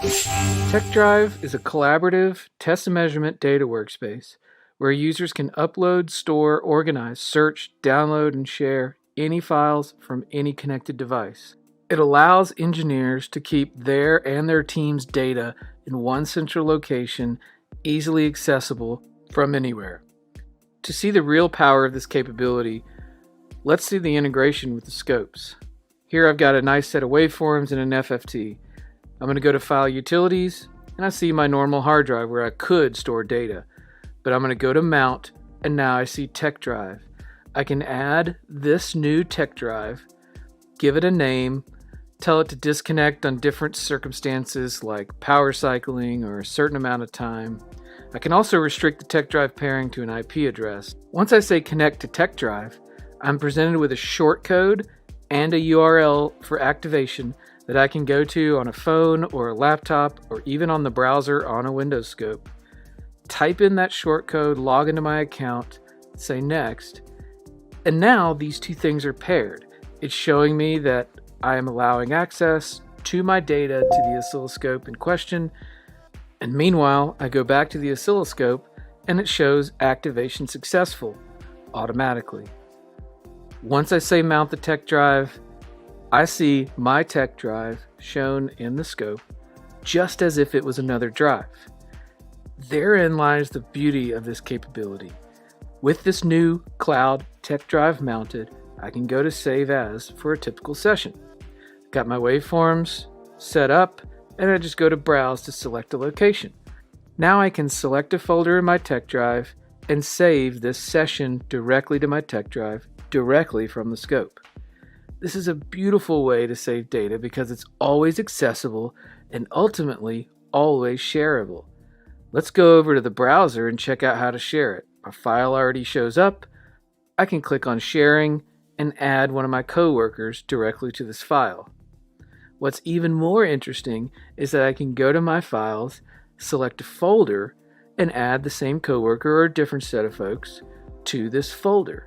TekDrive is a collaborative test and measurement data workspace where users can upload, store, organize, search, download, and share any files from any connected device. It allows engineers to keep their and their team's data in one central location, easily accessible from anywhere. To see the real power of this capability, let's see the integration with the scopes. Here I've got a nice set of waveforms and an FFT. I'm going to go to File Utilities, and I see my normal hard drive where I could store data. But I'm going to go to Mount, and now I see TekDrive. I can add this new TekDrive, give it a name, tell it to disconnect on different circumstances like power cycling or a certain amount of time. I can also restrict the TekDrive pairing to an IP address. Once I say connect to TekDrive, I'm presented with a shortcode and a URL for activation that I can go to on a phone or a laptop or even on the browser on a Windows scope. Type in that shortcode, log into my account, say next, and now these two things are paired. It's showing me that I am allowing access to my data to the oscilloscope in question, and meanwhile I go back to the oscilloscope and it shows activation successful automatically. Once I say mount the TekDrive, I see my TekDrive shown in the scope just as if it was another drive. Therein lies the beauty of this capability. With this new cloud TekDrive mounted, I can go to Save As for a typical session. Got my waveforms set up, and I just go to Browse to select a location. Now I can select a folder in my TekDrive and save this session directly to my TekDrive directly from the scope. This is a beautiful way to save data because it's always accessible and ultimately always shareable. Let's go over to the browser and check out how to share it. Our file already shows up. I can click on sharing and add one of my coworkers directly to this file. What's even more interesting is that I can go to my files, select a folder, and add the same coworker or a different set of folks to this folder.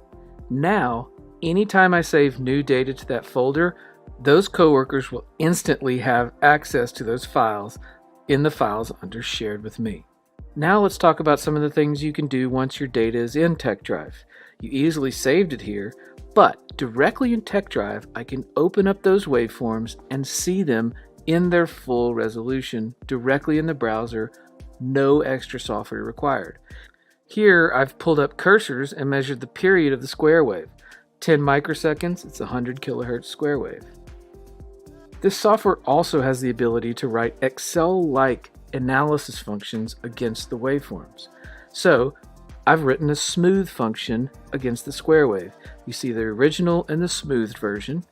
Now, anytime I save new data to that folder, those coworkers will instantly have access to those files in the files under Shared with Me. Now let's talk about some of the things you can do once your data is in TekDrive. You easily saved it here, but directly in TekDrive, I can open up those waveforms and see them in their full resolution directly in the browser, no extra software required. Here I've pulled up cursors and measured the period of the square wave. 10 microseconds, it's 100 kilohertz square wave. This software also has the ability to write Excel-like analysis functions against the waveforms. So I've written a smooth function against the square wave. You see the original and the smoothed version.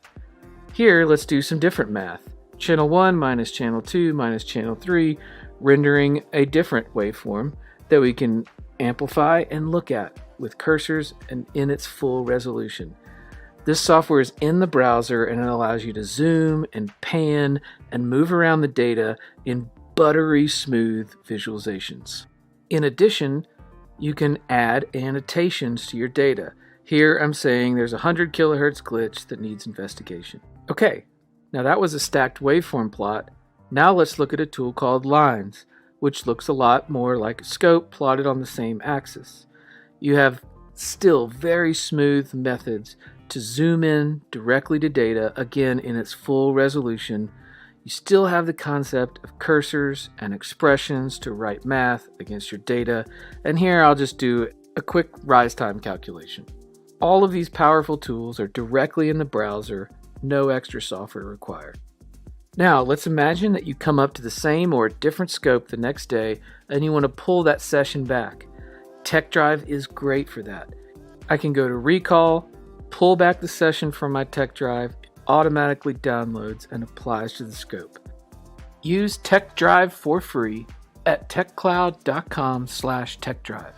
Here, let's do some different math. Channel 1 minus channel 2 minus channel 3, rendering a different waveform that we can amplify and look at with cursors and in its full resolution. This software is in the browser and it allows you to zoom and pan and move around the data in buttery smooth visualizations. In addition, you can add annotations to your data. Here I'm saying there's a 100 kilohertz glitch that needs investigation. Okay, now that was a stacked waveform plot. Now let's look at a tool called Lines, which looks a lot more like a scope plotted on the same axis. You have still very smooth methods to zoom in directly to data, again in its full resolution. You still have the concept of cursors and expressions to write math against your data, and here I'll just do a quick rise time calculation. All of these powerful tools are directly in the browser, no extra software required. Now let's imagine that you come up to the same or a different scope the next day and you want to pull that session back. TekDrive is great for that. I can go to Recall, pull back the session from my TekDrive, automatically downloads and applies to the scope. Use TekDrive for free at techcloud.com/TekDrive.